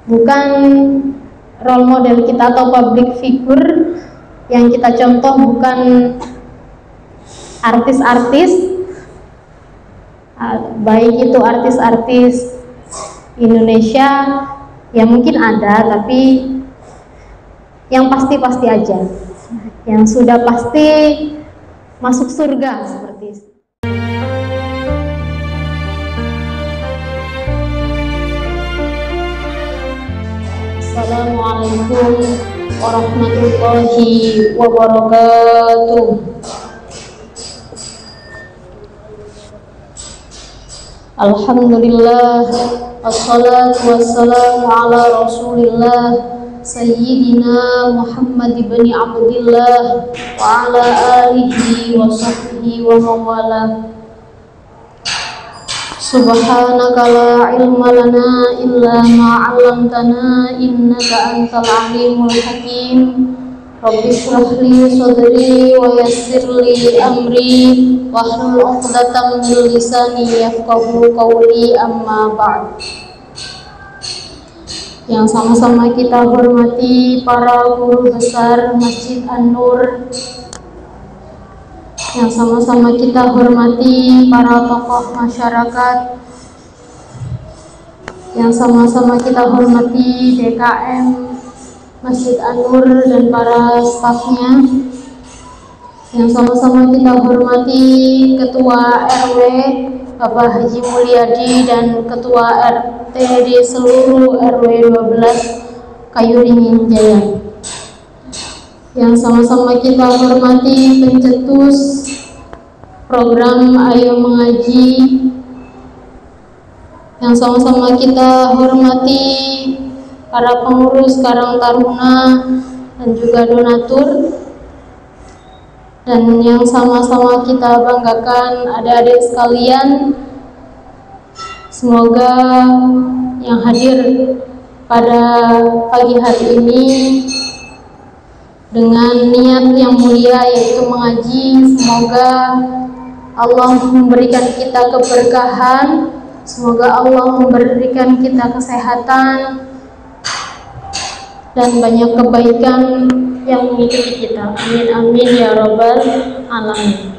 bukan role model kita atau public figure yang kita contoh, bukan artis-artis, baik itu artis-artis Indonesia yang mungkin ada, tapi yang pasti-pasti aja, yang sudah pasti masuk surga seperti itu. Assalamualaikum warahmatullahi wabarakatuh. Alhamdulillah, wassalatu wassalamu ala rasulillah Sayyidina Muhammad ibn Abdillah wa ala alihi wa sahbihi wa mawala. Subhanaka la ilma lana illa ma 'allamtana innaka antal alimul hakim. Rabbi shrah li sadri wa yassir li amri wahlul 'uqdatam min lisani yafqahu qawli, amma ba'd. Yang sama-sama kita hormati para guru besar Masjid An-Nur, yang sama-sama kita hormati para tokoh masyarakat, yang sama-sama kita hormati DKM Masjid An-Nur dan para stafnya, yang sama-sama kita hormati Ketua RW Bapak Haji Mulyadi dan Ketua RT di seluruh RW 12 Kayuringin Jaya, yang sama-sama kita hormati pencetus program Ayo Mengaji, yang sama-sama kita hormati para pengurus Karang Taruna dan juga donatur, dan yang sama-sama kita banggakan adik-adik sekalian. Semoga yang hadir pada pagi hari ini dengan niat yang mulia yaitu mengaji, semoga Allah memberikan kita keberkahan, semoga Allah memberikan kita kesehatan dan banyak kebaikan yang mengikuti kita. Amin amin ya rabbal alamin.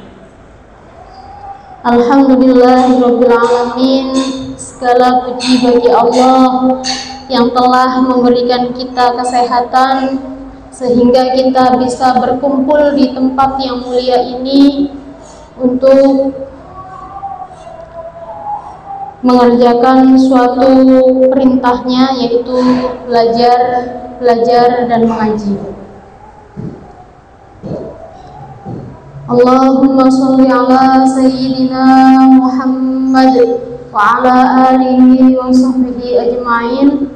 Alhamdulillahirabbil alamin. Segala puji bagi Allah yang telah memberikan kita kesehatan sehingga kita bisa berkumpul di tempat yang mulia ini untuk mengerjakan suatu perintahnya, yaitu belajar dan mengaji. Allahumma sholli ala sayyidina Muhammad wa ala alihi wa sahbihi ajma'in.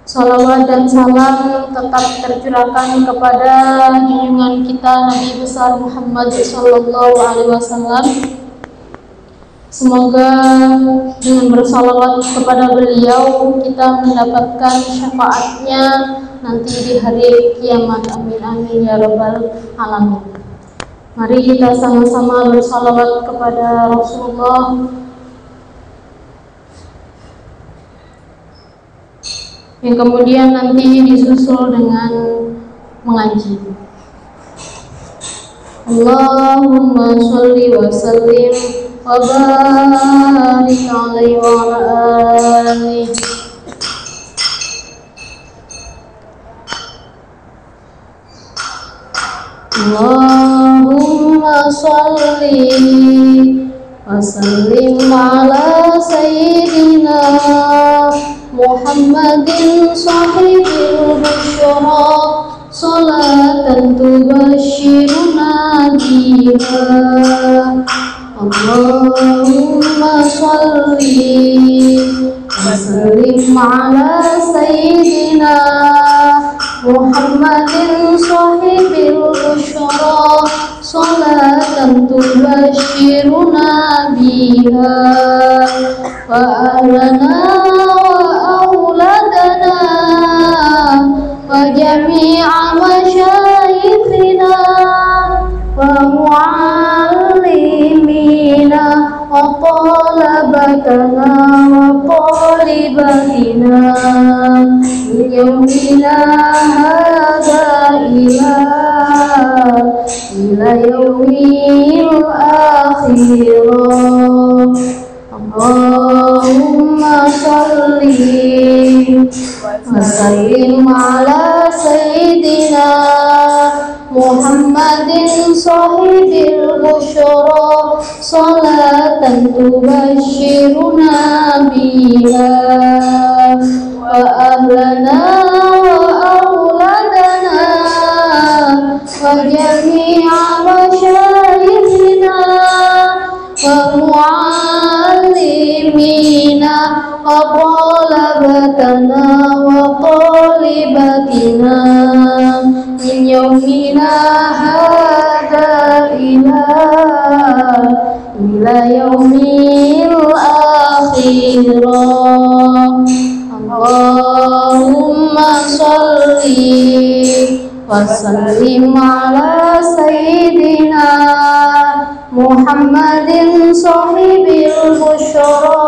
Salawat dan salam tetap tercurahkan kepada junjungan kita Nabi besar Muhammad sallallahu alaihi wasallam. Semoga dengan bersalawat kepada beliau kita mendapatkan syafaatnya nanti di hari kiamat. Amin amin ya rabbal alamin. Mari kita sama-sama bersalawat kepada Rasulullah, yang kemudian nanti disusul dengan mengaji. Allahumma sholli wa sallim wa barik alaihi wa ala alihi. Allahumma sholli wa sallim ala sayyidina Muhammadin sahibil busyara, salatan tubashiruna biha. Allahumma sholli wa sallim ala sayyidina Muhammadin sahibil busyara, salatan tubashiruna biha wa ahlana wa jami'a masyayikhina wa mu'allimina wa talabatana wa talibatina يومنا هذا إلى يوم الآخرة اللهم صل وسلم على سيدنا محمد صاحب البشرى صلاة تبشرنا بها وأهلنا وأولادنا وجميع مشايخنا ومعلمينا وطلبتنا وطالباتنا من يومنا هذا إلى يوم الآخرة اللهم صل وسلم على سيدنا محمد صاحب البشرى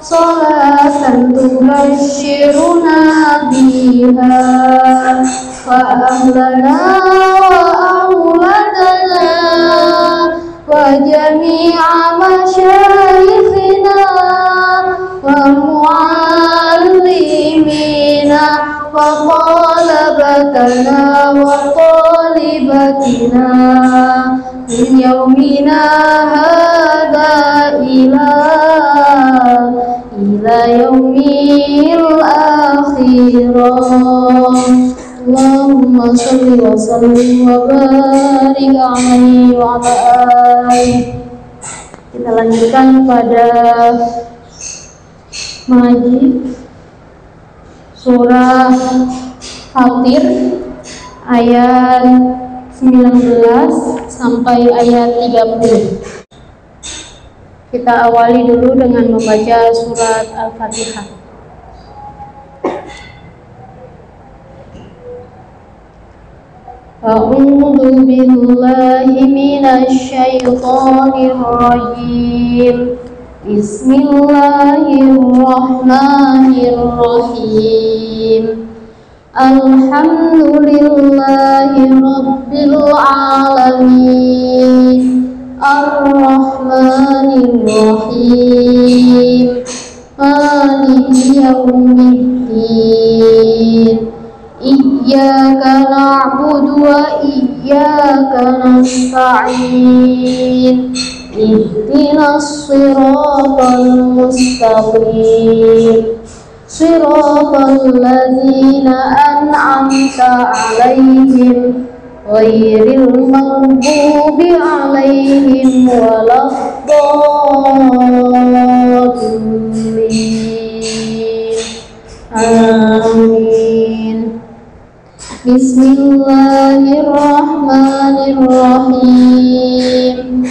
صلاة تبشرنا بها وأهلنا وأولادنا وجميع مشايخنا ومعلمينا وطلبتنا وطالباتنا من يومنا هذا إلى يوم الآخرة اللهم صل وسلم وبارك alaihi wa alihi. Kita lanjutkan pada mengaji surah Fatir ayat 19 sampai ayat 30. Kita awali dulu dengan membaca surat Al-Fatihah. A'udzu billahi minasy syaithanir rajim. Bismillahirrahmanirrahim. Alhamdulillahi rabbil alamin. Ar-Rahmanir Rahim. Maliki yaumiddin. Iyyaka na'budu wa iyyaka nasta'in. Ihdinas siratal mustaqim. Siratal ladzina an'amta 'alaihim ghairil maghdubi 'alaihim waladdallin. Amin. Bismillahirrahmanirrahim.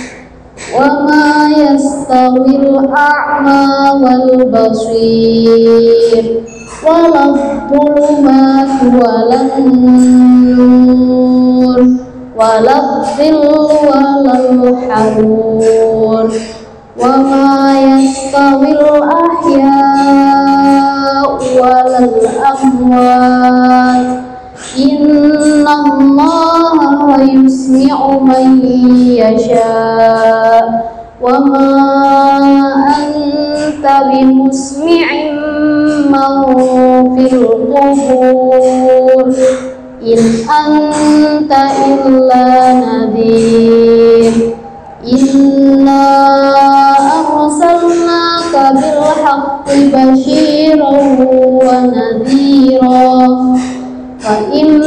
Wa ma yastawil a'ma wal basir walau dhulumatu walan nur walau dhillu walau harur wa ma yastawil ahya'u walal amwat Inna Allaha yusmi'u man yasha wa ma anta bimusmi'in man fil qubur in anta illa nadhir inna arsalnaka bil haqqi bashiran wa nadhira wa in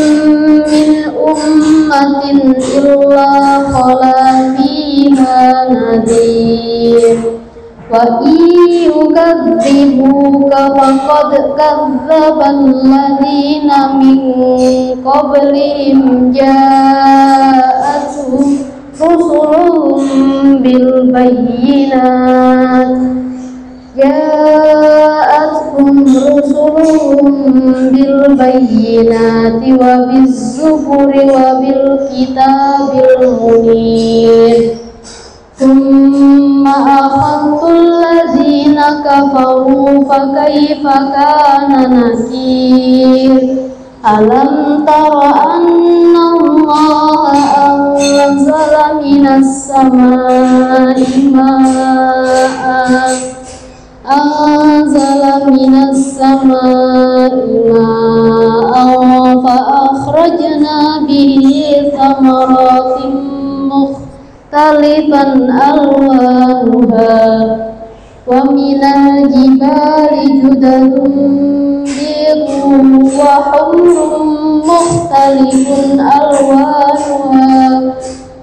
min ummatin illa khala fiha nadhir wa yukadzibuka faqad kadzdzaba alladziina min qablihim ja'atuhum rusuluhum bil bayyinat wa bizzuburi wa bil kitabil munir thumma akhadtu alladziina ladzina kafaru fakaifa kana nakir. Alam tara anna Allaha anzala minas samaa'i ma'an fa akhrajna bihi thamaratin mukhtalifan alwanuha wa minal jibali judadun biru wa humrun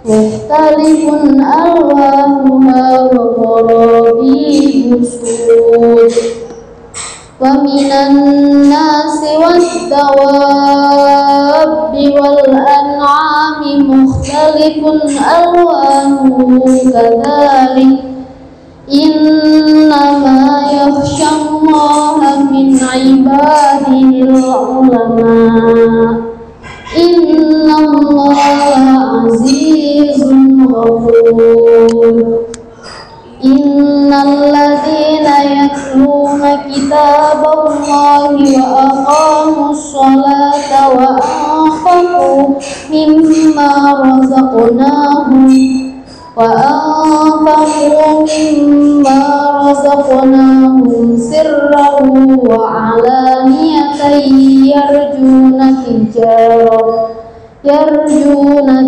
mukhtalifun alwanuha wa gharabibu sud wa minan nasi wad-dawabi wal an'ami mukhtalifun alwanuhu kadzalik innama yakhshallaha min ibadihil ulama innallaha azizun ghafur. Innal ladzina yatluna kitaballahi wa aqamus sholata wa anfaqu mimma razaqnahum sirran wa alaniyatan yarjuna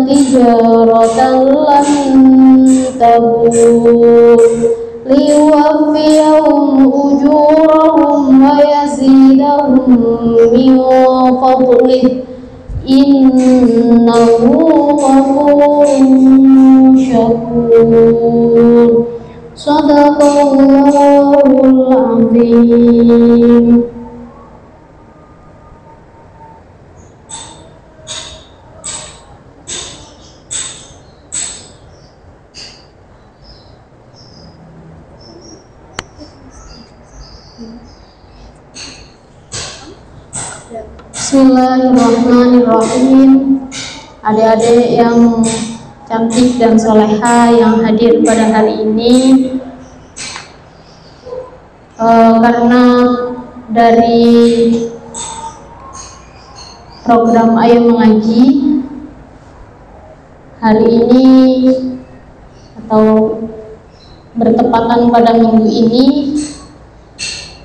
tijaratan lan tabur liwaffiyahum ujurahum wa yazidahum min fadlih innahu ghafurun syakur. Shadaqallahul azim. Bismillahirrahmanirrahim. Adik-adik yang cantik dan soleha yang hadir pada hari ini, karena dari program Ayo Mengaji hari ini atau bertepatan pada minggu ini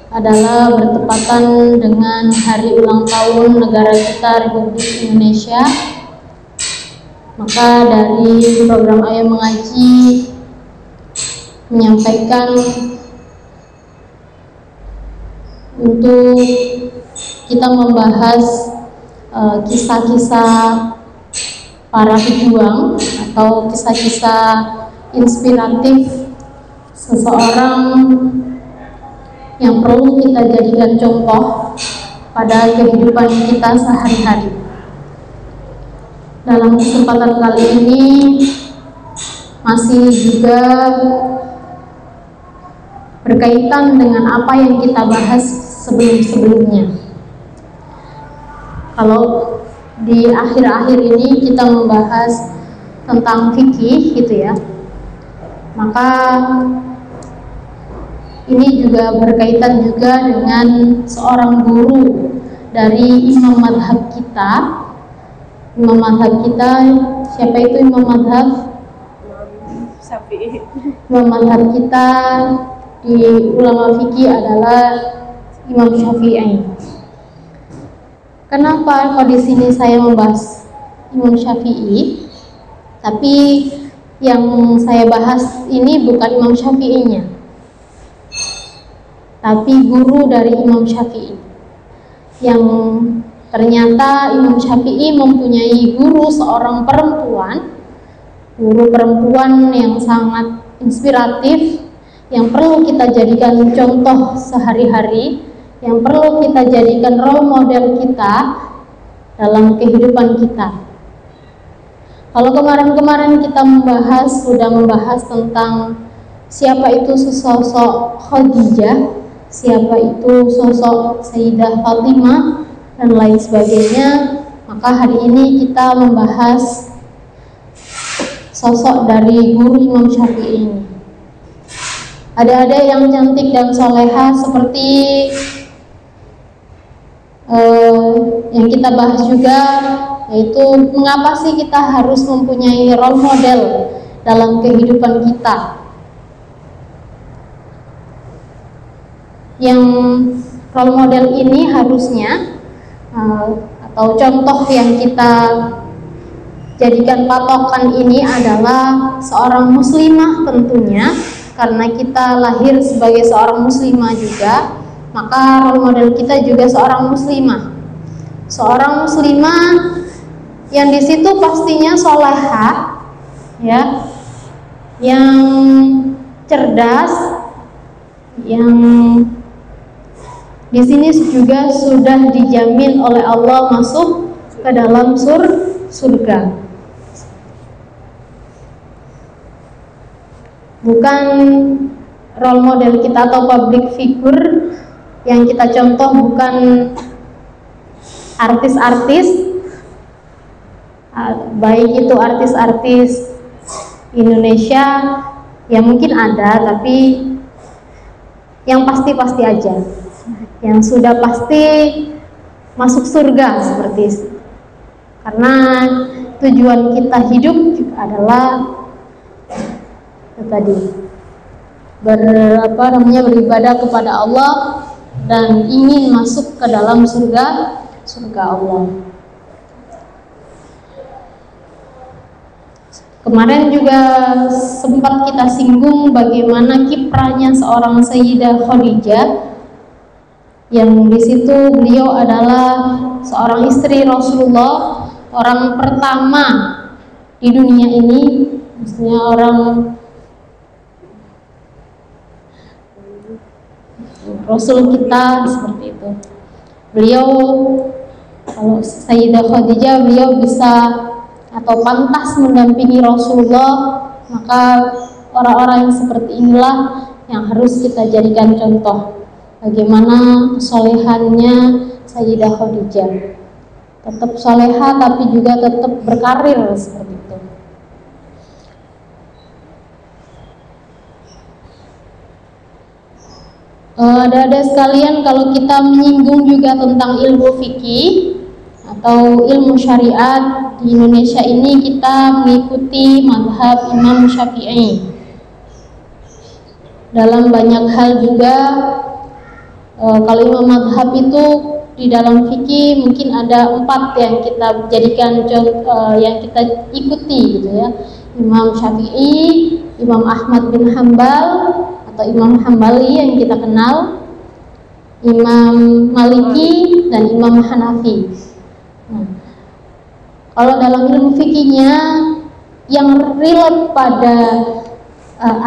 adalah bertepatan dengan hari ulang tahun negara kita Republik Indonesia. Maka dari program Ayo Mengaji menyampaikan untuk kita membahas kisah-kisah para pejuang atau kisah-kisah inspiratif seseorang yang perlu kita jadikan contoh pada kehidupan kita sehari-hari. Dalam kesempatan kali ini masih juga berkaitan dengan apa yang kita bahas sebelum-sebelumnya. Kalau di akhir-akhir ini kita membahas tentang fikih gitu ya, maka ini juga berkaitan juga dengan seorang guru dari imam madhab kita. Imam madhab kita, siapa itu imam madhab? Syafi'i. Imam madhab kita di ulama fikih adalah Imam Syafi'i. Kenapa kalau di sini saya membahas Imam Syafi'i, tapi yang saya bahas ini bukan Imam Syafi'inya, tapi guru dari Imam Syafi'i, yang ternyata Imam Syafi'i mempunyai guru seorang perempuan, guru perempuan yang sangat inspiratif, yang perlu kita jadikan contoh sehari-hari, yang perlu kita jadikan role model kita dalam kehidupan kita. Kalau kemarin-kemarin kita sudah membahas tentang siapa itu sosok Khadijah, siapa itu sosok Sayyidah Fatimah dan lain sebagainya, maka hari ini kita membahas sosok dari guru Imam Syafi'i ini. Ada yang cantik dan soleha seperti yang kita bahas juga, yaitu mengapa sih kita harus mempunyai role model dalam kehidupan kita. Yang role model ini harusnya atau contoh yang kita jadikan patokan ini adalah seorang muslimah tentunya, karena kita lahir sebagai seorang muslimah juga, maka role model kita juga seorang muslimah. Seorang muslimah yang di situ pastinya solehah, ya, yang cerdas, yang di sini juga sudah dijamin oleh Allah masuk ke dalam surga. Bukan role model kita atau public figure yang kita contoh, bukan artis-artis, baik itu artis-artis Indonesia ya mungkin ada, tapi yang pasti-pasti aja, yang sudah pasti masuk surga seperti itu. Karena tujuan kita hidup juga adalah itu tadi, beribadah kepada Allah dan ingin masuk ke dalam surga Allah. Kemarin juga sempat kita singgung bagaimana kiprahnya seorang Sayyidah Khadijah, yang di situ beliau adalah seorang istri Rasulullah, orang pertama di dunia ini, maksudnya orang Rasul kita seperti itu. Beliau, kalau Sayyidah Khadijah, beliau bisa atau pantas mendampingi Rasulullah, maka orang-orang yang seperti inilah yang harus kita jadikan contoh. Bagaimana kesolehannya Sayyidah Khadijah, tetap soleha tapi juga tetap berkarir seperti itu. Ada sekalian, kalau kita menyinggung juga tentang ilmu fikih atau ilmu syariat di Indonesia ini, kita mengikuti mazhab Imam Syafi'i. Dalam banyak hal juga, kalau imam mazhab itu di dalam fikih mungkin ada 4 yang kita jadikan yang kita ikuti gitu ya. Imam Syafi'i, Imam Ahmad bin Hambal atau Imam Hambali yang kita kenal, Imam Maliki dan Imam Hanafi. Nah, kalau dalam ilmu fikihnya yang relate pada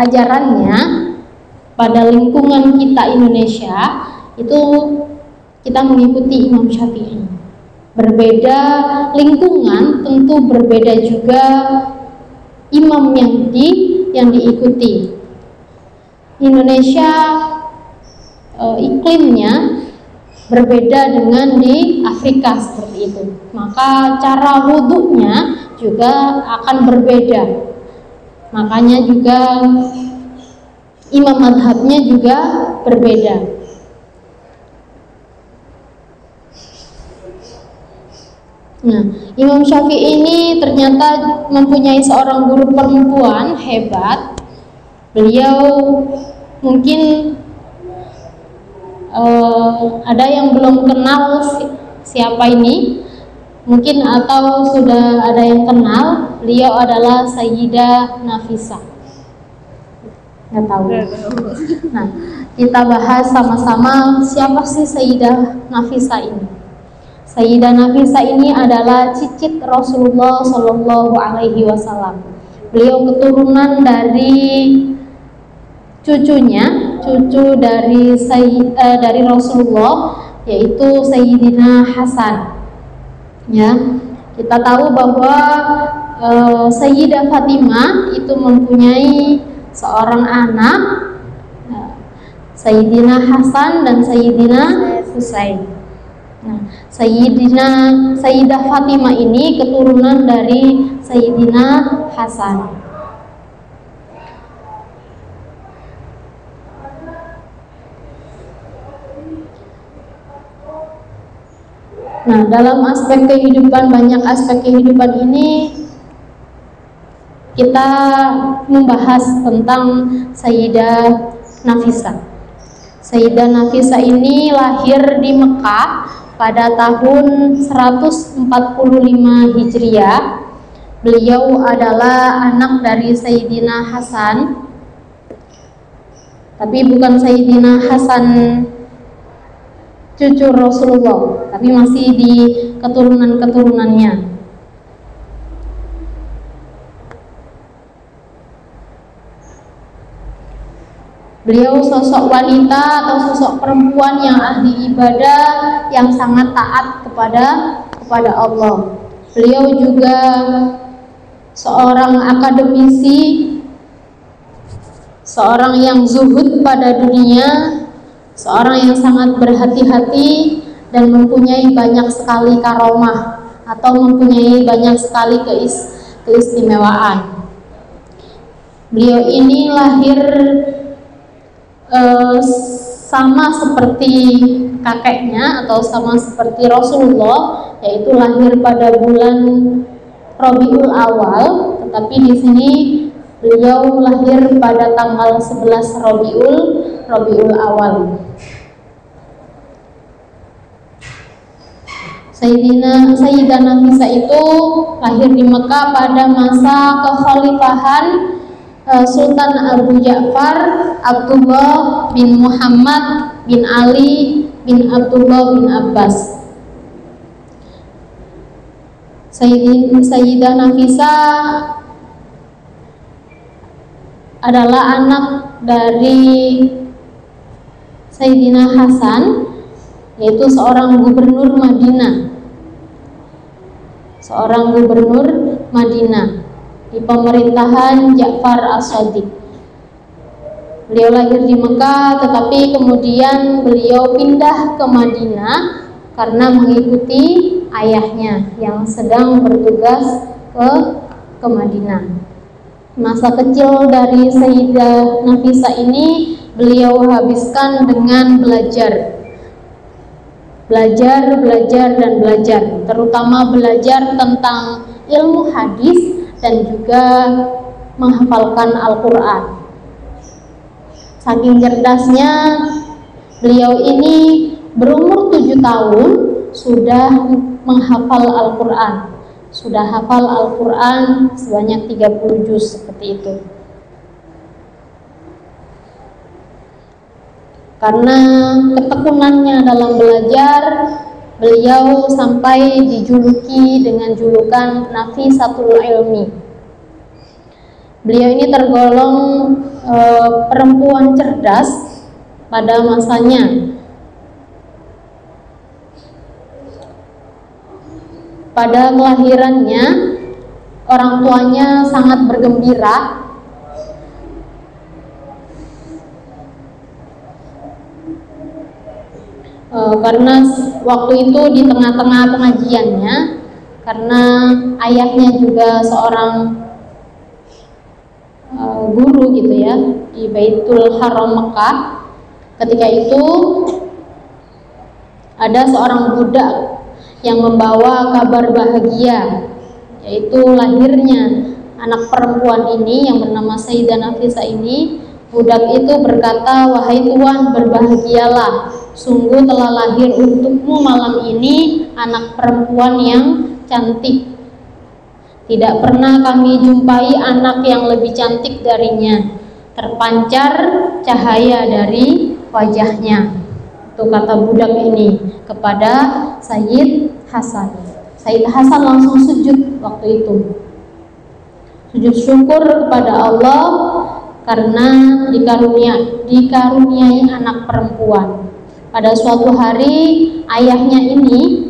ajarannya, pada lingkungan kita Indonesia, itu kita mengikuti Imam Syafi'i. Berbeda lingkungan, tentu berbeda juga imam yang diikuti. Indonesia iklimnya berbeda dengan di Afrika seperti itu, maka cara wudhunya juga akan berbeda. Makanya juga imam madhabnya juga berbeda. Nah, Imam Syafi'i ini ternyata mempunyai seorang guru perempuan hebat. Beliau mungkin ada yang belum kenal siapa ini, mungkin, atau sudah ada yang kenal. Beliau adalah Sayyidah Nafisah. Nggak tahu. Nah, kita bahas sama-sama siapa sih Sayyidah Nafisah ini. Sayyidah Nafisah ini adalah cicit Rasulullah Shallallahu Alaihi Wasallam. Beliau keturunan dari cucu dari Rasulullah, yaitu Sayyidina Hasan. Ya, kita tahu bahwa Sayyidah Fatimah itu mempunyai seorang anak, Sayyidina Hasan dan Sayyidina Husain. Nah, Sayyidah Fatimah ini keturunan dari Sayyidina Hasan. Nah, dalam aspek kehidupan, banyak aspek kehidupan ini kita membahas tentang Sayyidah Nafisah. Sayyidah Nafisah ini lahir di Mekah pada tahun 145 Hijriah. Beliau adalah anak dari Sayyidina Hasan, tapi bukan Sayyidina Hasan cucu Rasulullah, tapi masih di keturunan-keturunannya. Beliau sosok wanita atau sosok perempuan yang ahli ibadah, yang sangat taat kepada Allah. Beliau juga seorang akademisi, seorang yang zuhud pada dunia, seorang yang sangat berhati-hati dan mempunyai banyak sekali karomah atau mempunyai banyak sekali keistimewaan. Beliau ini lahir sama seperti kakeknya atau sama seperti Rasulullah, yaitu lahir pada bulan Rabiul Awal, tetapi di sini beliau lahir pada tanggal 11 Rabiul Awal. Sayyidah Nafisah itu lahir di Mekah pada masa kekhalifahan Sultan Abu Ja'far Abdullah bin Muhammad bin Ali bin Abdullah bin Abbas. Sayyidah Nafisah adalah anak dari Sayyidina Hasan, yaitu seorang gubernur Madinah di pemerintahan Ja'far As-Shadiq. Beliau lahir di Mekah, tetapi kemudian beliau pindah ke Madinah karena mengikuti ayahnya yang sedang bertugas ke Madinah. Masa kecil dari Sayyidah Nafisah ini beliau habiskan dengan belajar, dan belajar, terutama belajar tentang ilmu hadis dan juga menghafalkan Al-Quran. Saking cerdasnya, beliau ini berumur 7 tahun sudah menghafal Al-Quran, sudah hafal Al-Quran sebanyak 30 juz seperti itu. Karena ketekunannya dalam belajar, beliau sampai dijuluki dengan julukan Nafisatul Ilmi. Beliau ini tergolong perempuan cerdas pada masanya. Pada kelahirannya, orang tuanya sangat bergembira karena waktu itu di tengah-tengah pengajiannya, karena ayahnya juga seorang guru gitu ya di Baitul Haram Mekah. Ketika itu ada seorang budak yang membawa kabar bahagia, yaitu lahirnya anak perempuan ini yang bernama Sayyidah Nafisah ini. Budak itu berkata, "Wahai Tuan, berbahagialah, sungguh telah lahir untukmu malam ini anak perempuan yang cantik. Tidak pernah kami jumpai anak yang lebih cantik darinya. Terpancar cahaya dari wajahnya." Itu kata budak ini kepada Sayyid Hasan. Sayyid Hasan langsung sujud waktu itu, sujud syukur kepada Allah karena dikaruniai anak perempuan. Pada suatu hari ayahnya ini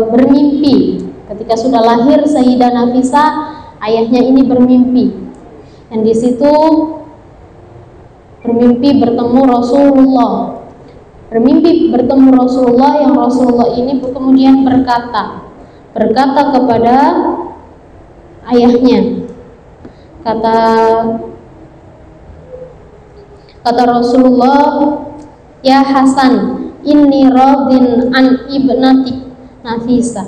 bermimpi. Ketika sudah lahir Sayyidah Nafisah, ayahnya ini bermimpi, dan di situ bermimpi bertemu Rasulullah. Yang Rasulullah ini kemudian berkata kepada ayahnya, kata Rasulullah, "Ya Hasan, inni radin an ibnatik Nafisa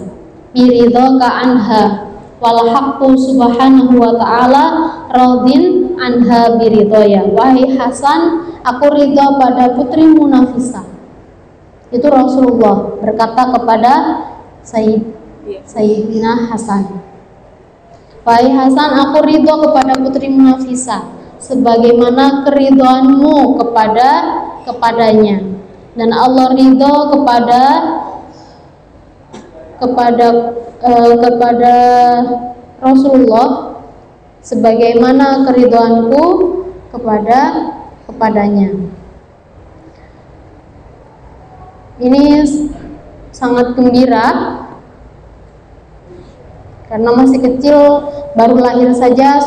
biridhaka anha wal haqqu subhanahu wa ta'ala radin anha biridhoya. Wahai Hasan, aku ridho pada putrimu Nafisa. Itu Rasulullah berkata kepada Sayyidina Hasan. Wahai Hasan, aku ridho kepada putrimu Nafisa sebagaimana keridhoanmu kepadanya, dan Allah ridho kepada Rasulullah sebagaimana keridhoanku kepadanya. Ini sangat gembira karena masih kecil, baru lahir saja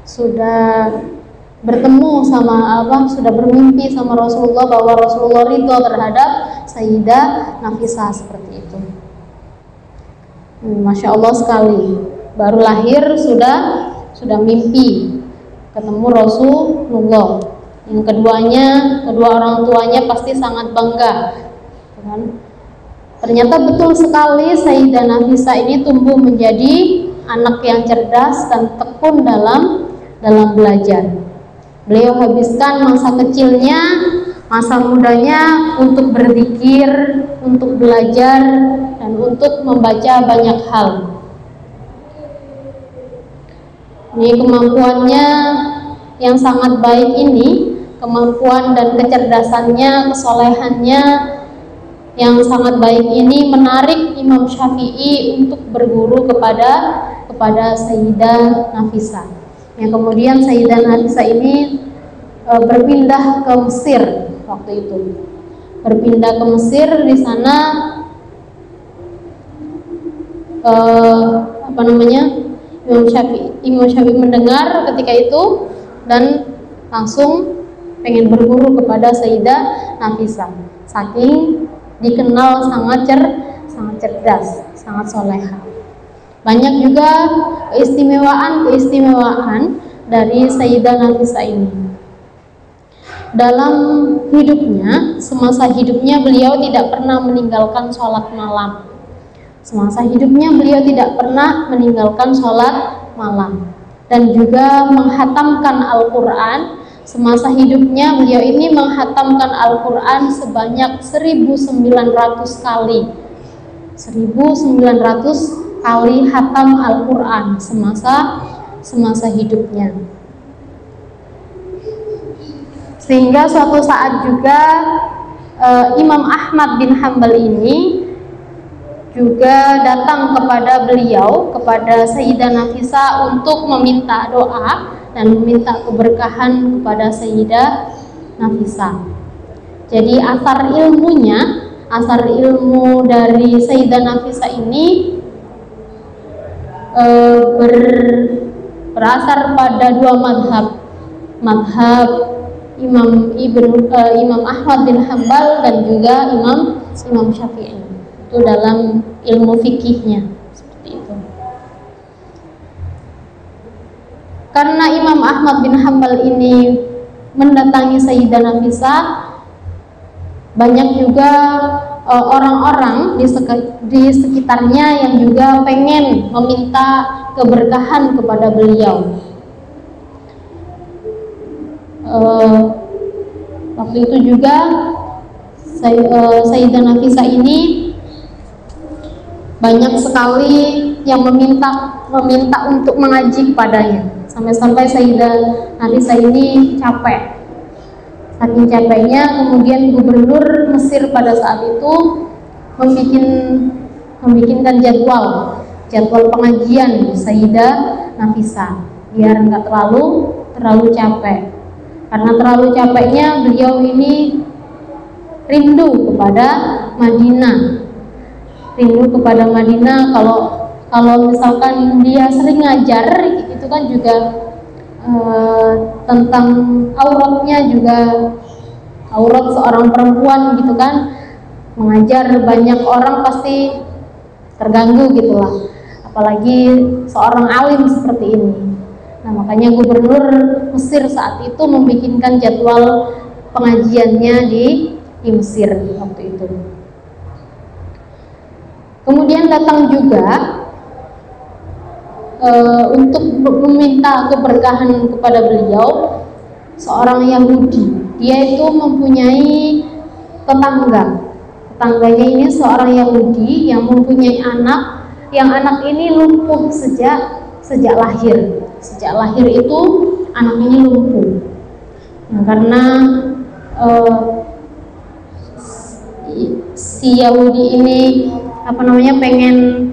sudah bertemu sama sudah bermimpi sama Rasulullah bahwa Rasulullah ridho terhadap Sayyidah Nafisah seperti itu. Masya Allah sekali, baru lahir sudah mimpi ketemu Rasulullah. Yang kedua orang tuanya pasti sangat bangga, kan? Ternyata betul sekali Sayyidah Nafisah ini tumbuh menjadi anak yang cerdas dan tekun dalam belajar. Beliau habiskan masa kecilnya, masa mudanya untuk berzikir, untuk belajar, dan untuk membaca banyak hal. Ini kemampuannya yang sangat baik ini, kemampuan dan kecerdasannya, kesolehannya yang sangat baik ini menarik Imam Syafi'i untuk berguru kepada Sayyidah Nafisah. Yang kemudian Sayyidah Nafisah ini berpindah ke Mesir waktu itu. Berpindah ke Mesir, di sana Imam Syafi'i mendengar ketika itu dan langsung pengen berguru kepada Sayyidah Nafisah. Saking dikenal sangat cerdas, sangat soleha. Banyak juga keistimewaan dari Sayyidah Nafisah ini. Dalam hidupnya, semasa hidupnya beliau tidak pernah meninggalkan sholat malam. Semasa hidupnya beliau tidak pernah meninggalkan sholat malam. Dan juga menghatamkan Al-Quran. Semasa hidupnya beliau ini menghatamkan Al-Quran sebanyak 1900 kali. 1900 kali hatam Al-Quran semasa hidupnya. Sehingga suatu saat juga Imam Ahmad bin Hanbal ini juga datang kepada beliau, kepada Sayyidah Nafisah untuk meminta doa dan meminta keberkahan kepada Sayyidah Nafisah. Jadi asar ilmu dari Sayyidah Nafisah ini berasar pada dua madhab Imam Ahmad bin Hanbal dan juga Imam Syafi'i. Itu dalam ilmu fikihnya seperti itu. Karena Imam Ahmad bin Hanbal ini mendatangi Sayyidah Nafisah, banyak juga orang-orang di sekitarnya yang juga pengen meminta keberkahan kepada beliau. Waktu itu juga Sayyidah Nafisah ini banyak sekali yang meminta untuk mengaji kepadanya, sampai-sampai Sayyidah Nafisah ini capek. Saking capeknya, kemudian gubernur Mesir pada saat itu membikinkan jadwal pengajian Sayyidah Nafisah biar nggak terlalu capek. Karena terlalu capeknya, beliau ini rindu kepada Madinah. Kalau misalkan dia sering ngajar, itu kan juga tentang auratnya, juga aurat seorang perempuan gitu kan, mengajar banyak orang pasti terganggu gitulah, apalagi seorang alim seperti ini. Nah, makanya gubernur Mesir saat itu membikinkan jadwal pengajiannya di di Mesir waktu itu. Kemudian datang juga untuk meminta keberkahan kepada beliau seorang Yahudi. Dia itu mempunyai tetangganya ini seorang Yahudi yang mempunyai anak, yang anak ini lumpuh sejak lahir. Sejak lahir itu anak ini lumpuh. Nah, karena si Yahudi ini pengen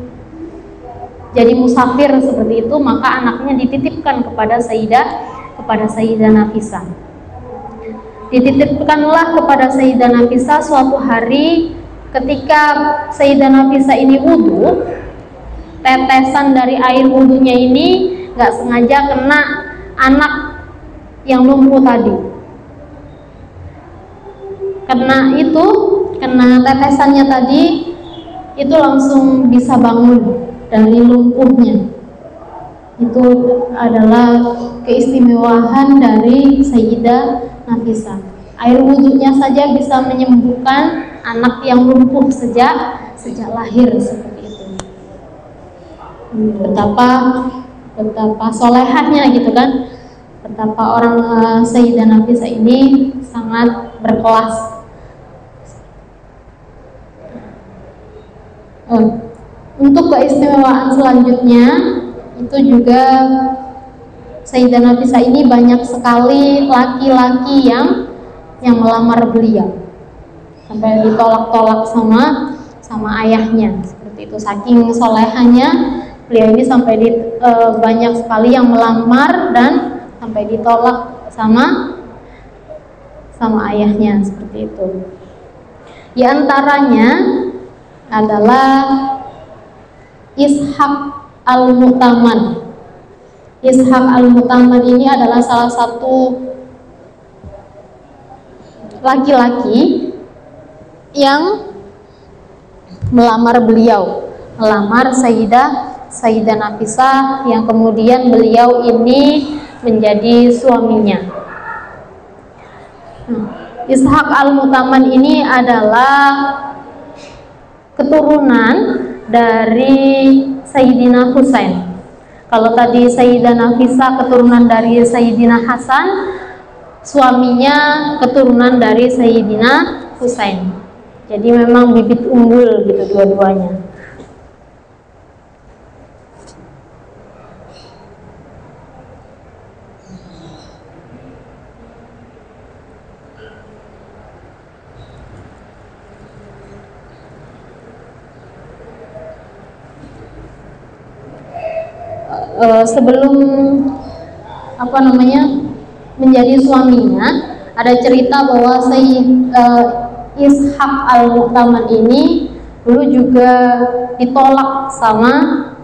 jadi musafir seperti itu, maka anaknya dititipkan kepada Sayyidah Nafisah. Dititipkanlah kepada Sayyidah Nafisah suatu hari ketika Sayyidah Nafisah ini wudu, tetesan dari air wudunya ini nggak sengaja kena anak yang lumpuh tadi. Kena tetesannya tadi, itu langsung bisa bangun dari lumpuhnya. Itu adalah keistimewaan dari Sayyidah Nafisah. Air wudhunya saja bisa menyembuhkan anak yang lumpuh sejak lahir seperti itu. Betapa solehahnya gitu kan. Betapa orang Sayyidah Nafisah ini sangat berkelas. Untuk keistimewaan selanjutnya itu juga Sayyidah Nafisah ini banyak sekali laki-laki yang melamar beliau, sampai ditolak-tolak sama ayahnya seperti itu. Saking solehahnya beliau ini sampai banyak sekali yang melamar dan sampai ditolak sama ayahnya seperti itu. Di antaranya adalah Ishaq Al-Mu'taman. Ishaq Al-Mu'taman ini adalah salah satu laki-laki yang melamar beliau, melamar Sayyidah Nafisah, yang kemudian beliau ini menjadi suaminya. Ishaq Al-Mu'taman ini adalah keturunan dari Sayyidina Husain. Kalau tadi Sayyidah Nafisah keturunan dari Sayyidina Hasan, suaminya keturunan dari Sayyidina Husain. Jadi memang bibit unggul gitu dua-duanya. Sebelum menjadi suaminya, ada cerita bahwa Ishaq Al-Mu'taman ini dulu juga ditolak sama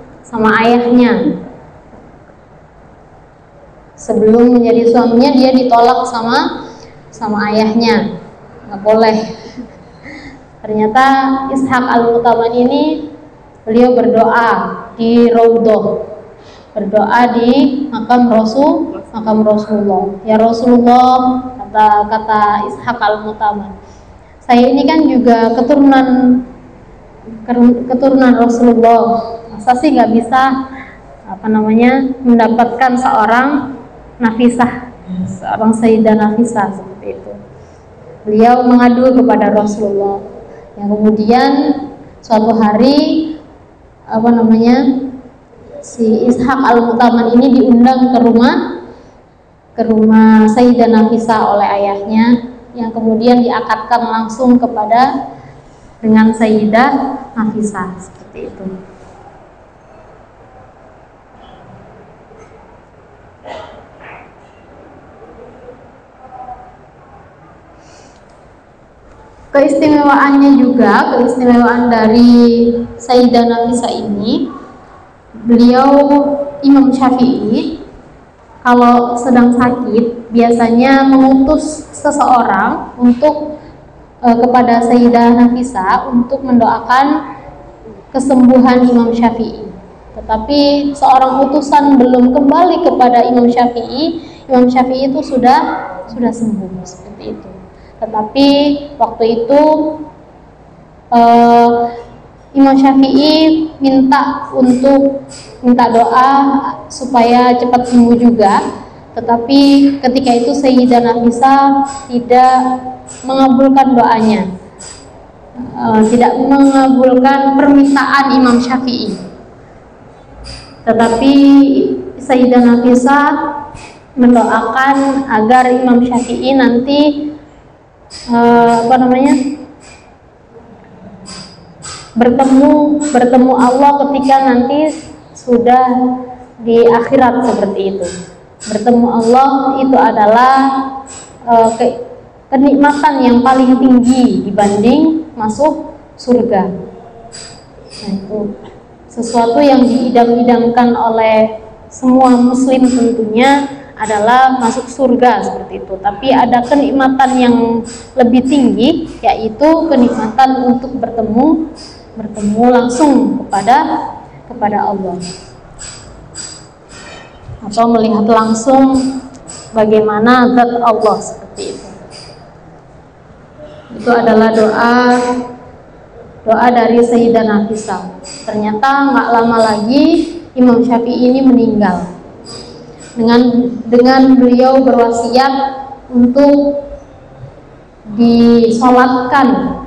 ayahnya. Sebelum menjadi suaminya dia ditolak sama ayahnya, nggak boleh. Ternyata Ishaq Al-Mu'taman ini beliau berdoa di Raudhah, berdoa di makam Rasulullah. Ya Rasulullah, kata Ishaq Al-Mu'taman, saya ini kan juga keturunan Rasulullah. Masa sih nggak bisa mendapatkan seorang Nafisah, seorang Sayyidah Nafisah seperti itu. Beliau mengadu kepada Rasulullah, yang kemudian suatu hari si Ishaq Al-Mu'taman ini diundang ke rumah Sayyidah Nafisah oleh ayahnya, yang kemudian diakadkan langsung dengan Sayyidah Nafisah seperti itu. Keistimewaan dari Sayyidah Nafisah ini, beliau Imam Syafi'i kalau sedang sakit biasanya mengutus seseorang kepada Sayyidah Nafisah untuk mendoakan kesembuhan Imam Syafi'i. Tetapi seorang utusan belum kembali kepada Imam Syafi'i itu sudah sembuh seperti itu. Tetapi waktu itu Imam Syafi'i minta doa supaya cepat sembuh juga. Tetapi ketika itu Sayyidah Nafisah tidak mengabulkan doanya, tidak mengabulkan permintaan Imam Syafi'i. Tetapi Sayyidah Nafisah mendoakan agar Imam Syafi'i nanti bertemu Allah ketika nanti sudah di akhirat seperti itu. Bertemu Allah itu adalah kenikmatan yang paling tinggi dibanding masuk surga. Nah, itu sesuatu yang diidam-idamkan oleh semua muslim tentunya adalah masuk surga seperti itu. Tapi ada kenikmatan yang lebih tinggi, yaitu kenikmatan untuk bertemu langsung kepada Allah, atau melihat langsung bagaimana zat Allah seperti itu. Itu adalah doa dari Sayyidah Nafisah. Ternyata nggak lama lagi Imam Syafi'i ini meninggal. Dengan beliau berwasiat untuk disolatkan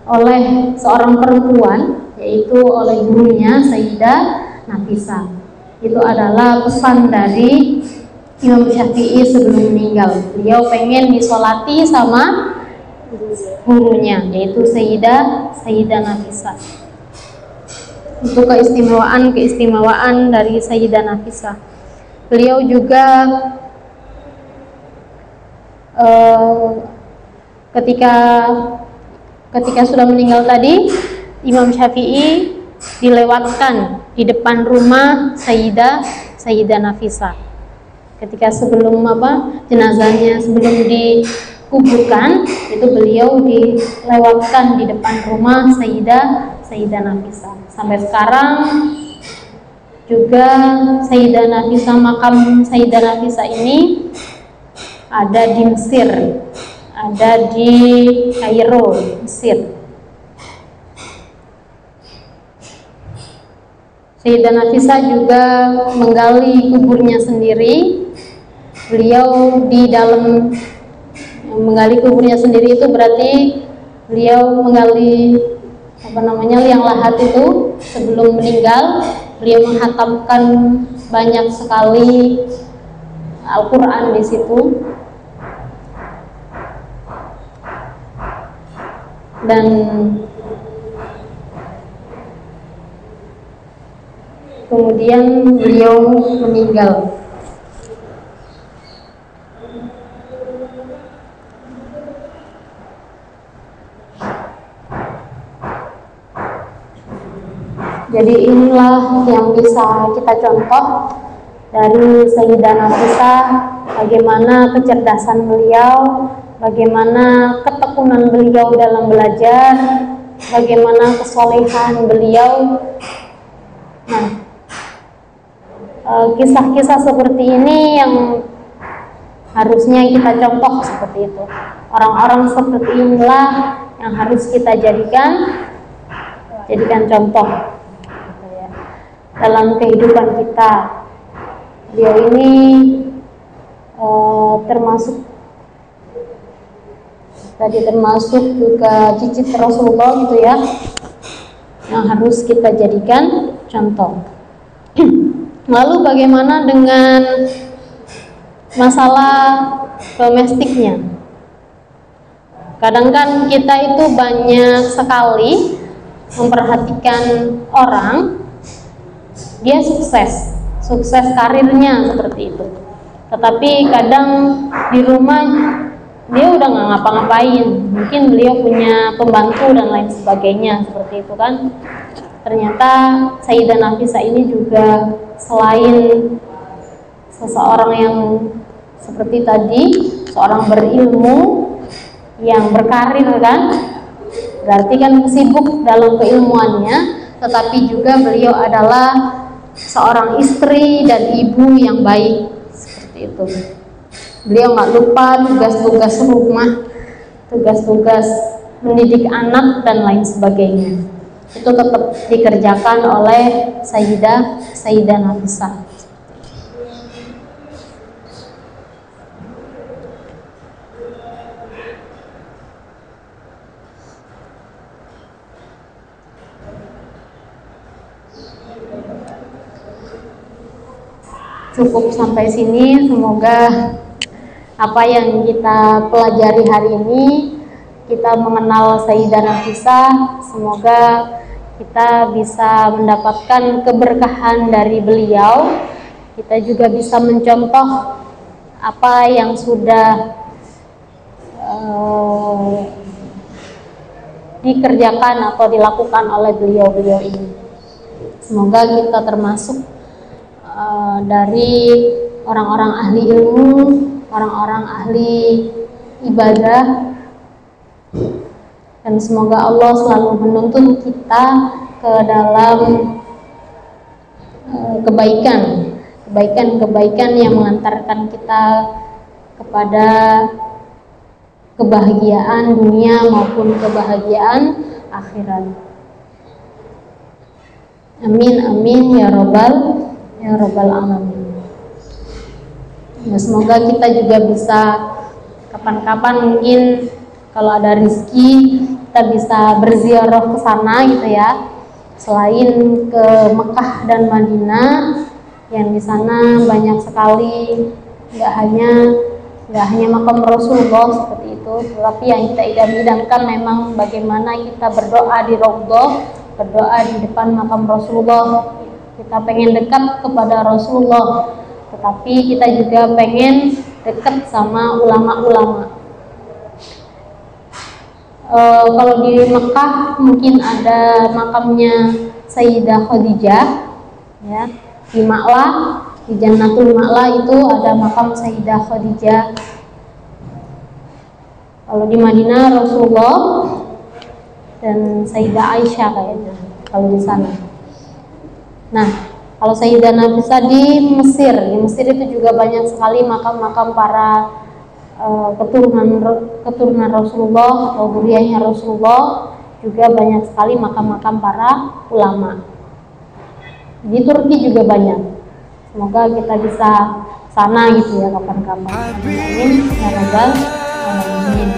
oleh seorang perempuan, yaitu oleh gurunya Sayyidah Nafisah. Itu adalah pesan dari Imam Syafi'i sebelum meninggal. Beliau pengen disolati sama gurunya, yaitu Sayyidah Nafisah. Itu keistimewaan dari Sayyidah Nafisah. Beliau juga ketika sudah meninggal tadi, Imam Syafi'i dilewatkan di depan rumah Sayyidah Nafisah. Ketika sebelum jenazahnya sebelum dikuburkan, itu beliau dilewatkan di depan rumah Sayyidah Nafisah. Sampai sekarang juga Sayyidah Nafisah, makam Sayyidah Nafisah ini ada di Mesir, ada di Kairo, Mesir. Sayyidah Nafisah juga menggali kuburnya sendiri. Beliau di dalam menggali kuburnya sendiri itu berarti beliau menggali liang lahat itu sebelum meninggal. Beliau menghatamkan banyak sekali Al-Quran di situ, dan kemudian beliau meninggal. Jadi inilah yang bisa kita contoh dari Sayyidah Nafisah, bagaimana kecerdasan beliau, bagaimana ketekunan beliau dalam belajar, bagaimana kesolehan beliau. Nah, kisah-kisah seperti ini yang harusnya kita contoh seperti itu. Orang-orang seperti inilah yang harus kita jadikan contoh dalam kehidupan kita. Beliau ini termasuk juga cicit Rasulullah gitu ya, yang harus kita jadikan contoh. Lalu bagaimana dengan masalah domestiknya? Kadang kan kita itu banyak sekali memperhatikan orang, dia sukses karirnya seperti itu, tetapi kadang di rumah dia udah nggak ngapa-ngapain, mungkin beliau punya pembantu dan lain sebagainya seperti itu kan. Ternyata Sayyidah Nafisah ini juga selain seseorang yang seperti tadi, seorang berilmu yang berkarir kan, berarti kan sibuk dalam keilmuannya, tetapi juga beliau adalah seorang istri dan ibu yang baik seperti itu. Beliau nggak lupa tugas-tugas rumah tugas-tugas mendidik anak dan lain sebagainya. Itu tetap dikerjakan oleh Sayyidah Nafisah. Cukup sampai sini, semoga apa yang kita pelajari hari ini, kita mengenal Sayyidah Nafisah, semoga kita bisa mendapatkan keberkahan dari beliau. Kita juga bisa mencontoh apa yang sudah dikerjakan atau dilakukan oleh beliau-beliau ini. Semoga kita termasuk dari orang-orang ahli ilmu, orang-orang ahli ibadah, dan semoga Allah selalu menuntun kita ke dalam kebaikan yang mengantarkan kita kepada kebahagiaan dunia maupun kebahagiaan akhirat. Amin amin ya robbal alamin. Ya, semoga kita juga bisa kapan-kapan mungkin kalau ada rezeki kita bisa berziarah ke sana gitu ya. Selain ke Mekah dan Madinah, yang di sana banyak sekali nggak hanya makam Rasulullah seperti itu, tetapi yang kita idam-idamkan memang bagaimana kita berdoa di Raudhah, berdoa di depan makam Rasulullah. Kita pengen dekat kepada Rasulullah, tetapi kita juga pengen dekat sama ulama-ulama. Kalau di Mekah mungkin ada makamnya Sayyidah Khadijah, ya. Di Ma'la, di Jannatul Ma'la itu ada makam Sayyidah Khadijah. Kalau di Madinah Rasulullah dan Sayyidah Aisyah kayaknya kalau di sana. Nah, kalau Sayyidah Nafisah di Mesir itu juga banyak sekali makam-makam para keturunan Rasulullah atau zuriyahnya Rasulullah, juga banyak sekali makam-makam para ulama. Di Turki juga banyak. Semoga kita bisa sana gitu ya kapan-kapan. Amin ya rabbal alamin.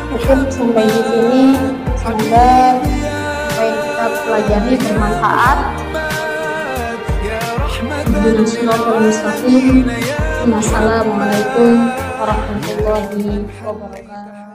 Cukup sampai di sini. Semoga apa yang kita pelajari bermanfaat. Assalamualaikum warahmatullahi wabarakatuh.